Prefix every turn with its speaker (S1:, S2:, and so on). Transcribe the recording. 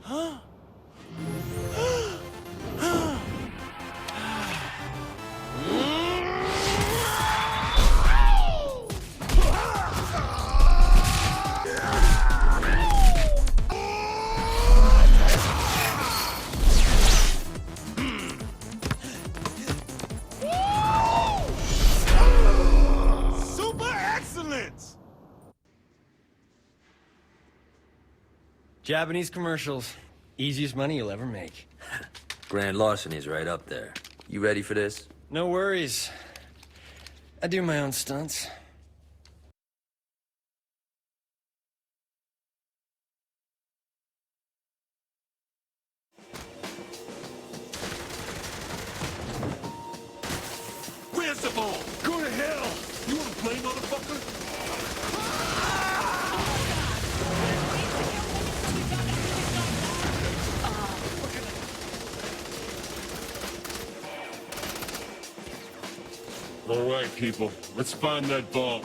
S1: Huh? Super excellence!
S2: Japanese commercials. Easiest money you'll ever make.
S3: Grand larceny's right up there. You ready for this?
S2: No worries. I do my own stunts.
S1: Where's the ball? Go to hell! You wanna play, motherfucker? All right, people. Let's find that ball.